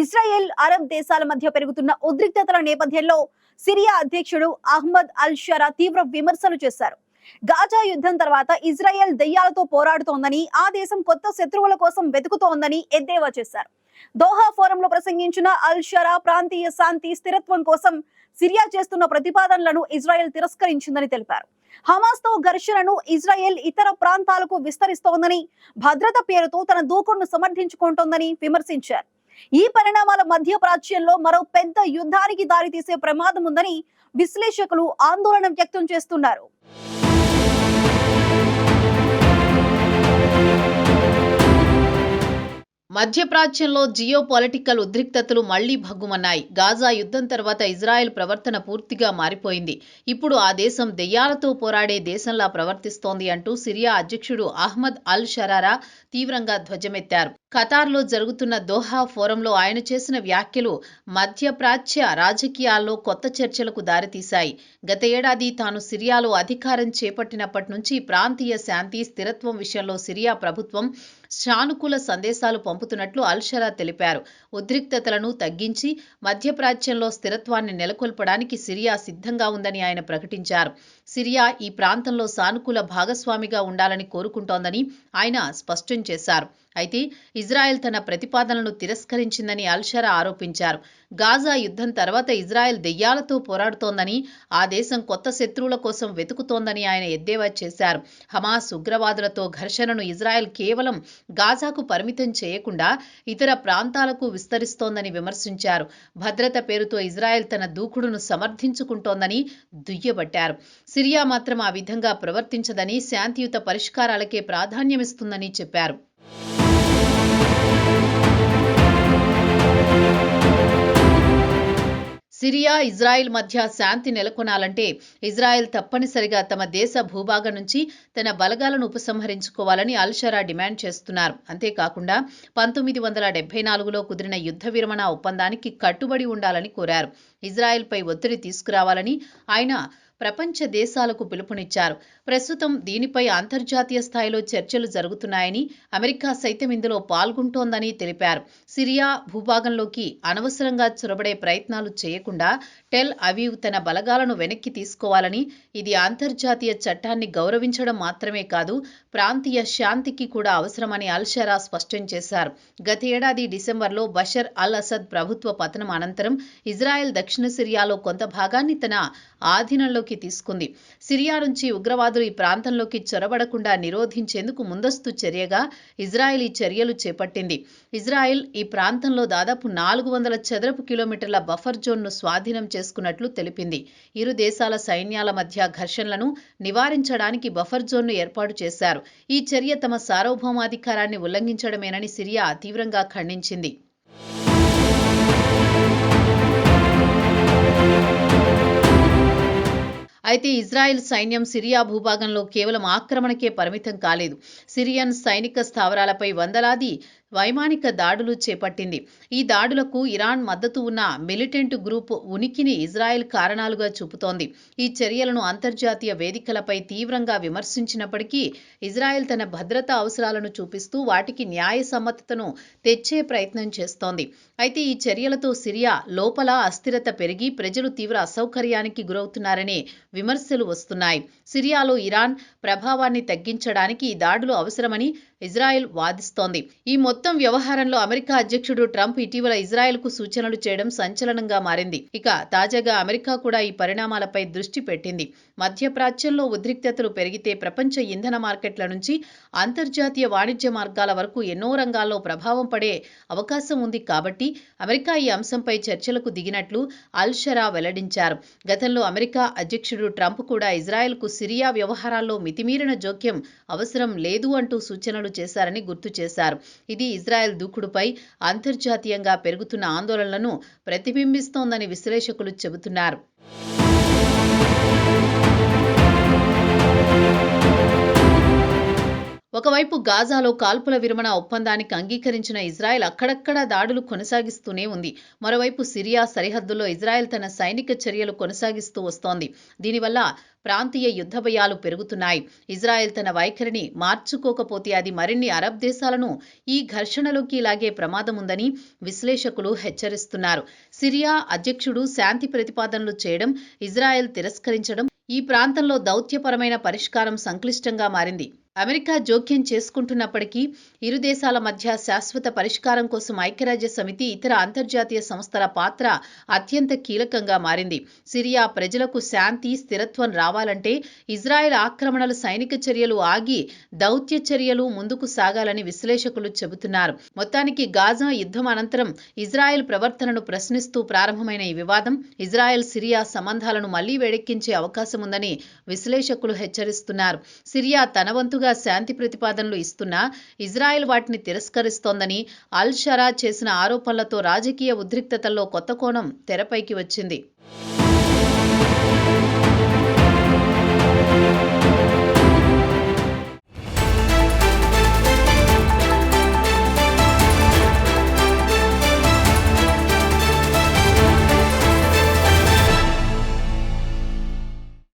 Israel, Arab దేశాల మధ్య పెరుగుతున్న ఉద్రిక్తతల నేపథ్యంలో సిరియా అధ్యక్షుడు అహ్మద్ అల్ షరా తీవ్ర విమర్శలు చేశారు. గాజా యుద్ధం తర్వాత ఇజ్రాయెల్ దెయ్యాలతో పోరాడుతోందని, ఆ దేశం కొత్త శత్రువుల కోసం వెతుకుతోందని ఎద్దేవా చేశారు. దోహా ఫోరంలో ప్రసంగించిన అల్ షరా ప్రాంతీయ శాంతి, స్థిరత్వం కోసం సిరియా చేస్తున్న ప్రతిపాదనలను ఇజ్రాయెల్ తిరస్కరించిందని తెలిపారు. హమాస్ తో ఘర్షణను ఇజ్రాయెల్ ఇతర ప్రాంతాలకు విస్తరిస్తోందని, భద్రత పేరుతో తన దూకుడును సమర్థించుకుంటోందని విమర్శించారు. ఈ పరిణామాల మధ్య ప్రాచ్యంలో మరో పెద్ద యుద్ధానికి దారితీసే ప్రమాదం ఉందని విశ్లేషకులు ఆందోళన వ్యక్తం చేస్తున్నారు. మధ్యప్రాచ్యంలో జియో పొలిటికల్ ఉద్రిక్తతలు మళ్లీ భగ్గుమన్నాయి. గాజా యుద్ధం తర్వాత ఇజ్రాయెల్ ప్రవర్తన పూర్తిగా మారిపోయింది. ఇప్పుడు ఆ దేశం దెయ్యాలతో పోరాడే దేశంలా ప్రవర్తిస్తోంది అంటూ సిరియా అధ్యక్షుడు అహ్మద్ అల్ షరారా తీవ్రంగా ధ్వజమెత్తారు. ఖతార్లో జరుగుతున్న దోహా ఫోరంలో ఆయన చేసిన వ్యాఖ్యలు మధ్యప్రాచ్య రాజకీయాల్లో కొత్త చర్చలకు దారితీశాయి. గత ఏడాది తాను సిరియాలో అధికారం చేపట్టినప్పటి నుంచి ప్రాంతీయ శాంతి, స్థిరత్వం విషయంలో సిరియా ప్రభుత్వం సానుకూల సందేశాలు పంపుతున్నట్లు అల్ షరా తెలిపారు. ఉద్రిక్తతలను తగ్గించి మధ్యప్రాచ్యంలో స్థిరత్వాన్ని నెలకొల్పడానికి సిరియా సిద్ధంగా ఉందని ఆయన ప్రకటించారు. సిరియా ఈ ప్రాంతంలో సానుకూల భాగస్వామిగా ఉండాలని కోరుకుంటోందని ఆయన స్పష్టం చేశారు. అయితే ఇజ్రాయెల్ తన ప్రతిపాదనలను తిరస్కరించిందని అల్ షరా ఆరోపించారు. గాజా యుద్ధం తర్వాత ఇజ్రాయెల్ దెయ్యాలతో పోరాడుతోందని, ఆ దేశం కొత్త శత్రువుల కోసం వెతుకుతోందని ఆయన ఎద్దేవా చేశారు. హమాస్ ఉగ్రవాదులతో ఘర్షణను ఇజ్రాయెల్ కేవలం గాజాకు పరిమితం చేయకుండా ఇతర ప్రాంతాలకు విస్తరిస్తోందని విమర్శించారు. భద్రత పేరుతో ఇజ్రాయెల్ తన దూకుడును సమర్థించుకుంటోందని దుయ్యబట్టారు. సిరియా మాత్రం ఆ విధంగా ప్రవర్తించదని, శాంతియుత పరిష్కారాలకే ప్రాధాన్యమిస్తుందని చెప్పారు. సిరియా, ఇజ్రాయెల్ మధ్య శాంతి నెలకొనాలంటే ఇజ్రాయెల్ తప్పనిసరిగా తమ దేశ భూభాగం నుంచి తన బలగాలను ఉపసంహరించుకోవాలని అల్ షరా డిమాండ్ చేస్తున్నారు. అంతేకాకుండా 1974లో కుదిరిన యుద్ధ విరమణ ఒప్పందానికి కట్టుబడి ఉండాలని కోరారు. ఇజ్రాయెల్పై ఒత్తిడి తీసుకురావాలని ఆయన ప్రపంచ దేశాలకు పిలుపునిచ్చారు. ప్రస్తుతం దీనిపై అంతర్జాతీయ స్థాయిలో చర్చలు జరుగుతున్నాయని, అమెరికా సైతం ఇందులో పాల్గొంటోందని తెలిపారు. సిరియా భూభాగంలోకి అనవసరంగా చొరబడే ప్రయత్నాలు చేయకుండా టెల్ అవీవ్ తన బలగాలను వెనక్కి తీసుకోవాలని, ఇది అంతర్జాతీయ చట్టాన్ని గౌరవించడం మాత్రమే కాదు, ప్రాంతీయ శాంతికి కూడా అవసరమని అల్ షరా స్పష్టం చేశారు. గత ఏడాది డిసెంబర్లో బషర్ అల్ అసద్ ప్రభుత్వ పతనం అనంతరం ఇజ్రాయెల్ దక్షిణ సిరియాలో కొంత భాగాన్ని తన ఆధీనంలోకి తీసుకుంది. సిరియా నుంచి ఉగ్రవాదులు ఈ ప్రాంతంలోకి చొరబడకుండా నిరోధించేందుకు ముందస్తు చర్యగా ఇజ్రాయెల్ ఈ చర్యలు చేపట్టింది. ఇజ్రాయెల్ ఈ ప్రాంతంలో దాదాపు 400 చదరపు కిలోమీటర్ల బఫర్ జోన్ను స్వాధీనం చేసుకున్నట్లు తెలిపింది. ఇరు దేశాల సైన్యాల మధ్య ఘర్షణలను నివారించడానికి బఫర్ జోన్ను ఏర్పాటు చేశారు. ఈ చర్య తమ సార్వభౌమాధికారాన్ని ఉల్లంఘించడమేనని సిరియా తీవ్రంగా ఖండించింది. అయితే ఇజ్రాయెల్ సైన్యం సిరియా భూభాగంలో కేవలం ఆక్రమణకే పరిమితం కాలేదు. సిరియన్ సైనిక స్థావరాలపై వందలాది వైమానిక దాడులు చేపట్టింది. ఈ దాడులకు ఇరాన్ మద్దతు ఉన్న మిలిటెంట్ గ్రూప్ ఉనికిని ఇజ్రాయెల్ కారణాలుగా చూపుతోంది. ఈ చర్యలను అంతర్జాతీయ వేదికలపై తీవ్రంగా విమర్శించినప్పటికీ ఇజ్రాయెల్ తన భద్రతా అవసరాలను చూపిస్తూ వాటికి న్యాయ సమ్మతతను తెచ్చే ప్రయత్నం చేస్తోంది. అయితే ఈ చర్యలతో సిరియా లోపల అస్థిరత పెరిగి ప్రజలు తీవ్ర అసౌకర్యానికి గురవుతున్నారనే విమర్శలు వస్తున్నాయి. సిరియాలో ఇరాన్ ప్రభావాన్ని తగ్గించడానికి ఈ దాడులు అవసరమని ఇజ్రాయెల్ వాదిస్తోంది. ఈ మొత్తం వ్యవహారంలో అమెరికా అధ్యక్షుడు ట్రంప్ ఇటీవల ఇజ్రాయెల్కు సూచనలు చేయడం సంచలనంగా మారింది. ఇక తాజాగా అమెరికా కూడా ఈ పరిణామాలపై దృష్టి పెట్టింది. మధ్యప్రాచ్యంలో ఉద్రిక్తతలు పెరిగితే ప్రపంచ ఇంధన మార్కెట్ల నుంచి అంతర్జాతీయ వాణిజ్య మార్గాల వరకు ఎన్నో రంగాల్లో ప్రభావం పడే అవకాశం ఉంది. కాబట్టి అమెరికా ఈ అంశంపై చర్చలకు దిగినట్లు అల్ షరా వెల్లడించారు. గతంలో అమెరికా అధ్యక్షుడు ట్రంప్ కూడా ఇజ్రాయెల్కు సిరియా వ్యవహారాల్లో మితిమీరిన జోక్యం అవసరం లేదు అంటూ సూచనలు చేశారని గుర్తు చేశారు. ఇది ఇజ్రాయెల్ దూకుడుపై అంతర్జాతీయంగా పెరుగుతున్న ఆందోళనలను ప్రతిబింబిస్తోందని విశ్లేషకులు చెబుతున్నారు. ఒకవైపు గాజాలో కాల్పుల విరమణ ఒప్పందానికి అంగీకరించిన ఇజ్రాయెల్ అక్కడక్కడా దాడులు కొనసాగిస్తూనే ఉంది. మరోవైపు సిరియా సరిహద్దుల్లో ఇజ్రాయెల్ తన సైనిక చర్యలు కొనసాగిస్తూ వస్తోంది. దీనివల్ల ప్రాంతీయ యుద్ధ భయాలు పెరుగుతున్నాయి. ఇజ్రాయెల్ తన వైఖరిని మార్చుకోకపోతే అది మరిన్ని అరబ్ దేశాలను ఈ ఘర్షణలోకి లాగే ప్రమాదం ఉందని విశ్లేషకులు హెచ్చరిస్తున్నారు. సిరియా అధ్యక్షుడు శాంతి ప్రతిపాదనలు చేయడం, ఇజ్రాయెల్ తిరస్కరించడం ఈ ప్రాంతంలో దౌత్యపరమైన పరిష్కారం సంక్లిష్టంగా మారింది. అమెరికా జోక్యం చేసుకుంటున్నప్పటికీ ఇరు దేశాల మధ్య శాశ్వత పరిష్కారం కోసం ఐక్యరాజ్య సమితి, ఇతర అంతర్జాతీయ సంస్థల పాత్ర అత్యంత కీలకంగా మారింది. సిరియా ప్రజలకు శాంతి, స్థిరత్వం రావాలంటే ఇజ్రాయెల్ ఆక్రమణలు, సైనిక చర్యలు ఆగి దౌత్య చర్యలు ముందుకు సాగాలని విశ్లేషకులు చెబుతున్నారు. మొత్తానికి గాజా యుద్ధం అనంతరం ఇజ్రాయెల్ ప్రవర్తనను ప్రశ్నిస్తూ ప్రారంభమైన ఈ వివాదం ఇజ్రాయెల్ సిరియా సంబంధాలను మళ్లీ వేడెక్కించే అవకాశం ఉందని విశ్లేషకులు హెచ్చరిస్తున్నారు. సిరియా తన వంతుగా శాంతి ప్రతిపాదనలు ఇస్తున్నా ఇజ్రాయెల్ వాటిని తిరస్కరిస్తోందని, అల్ షరా చేసిన ఆరోపణలతో రాజకీయ ఉద్రిక్తతల్లో కొత్త కోణం తెరపైకి వచ్చింది.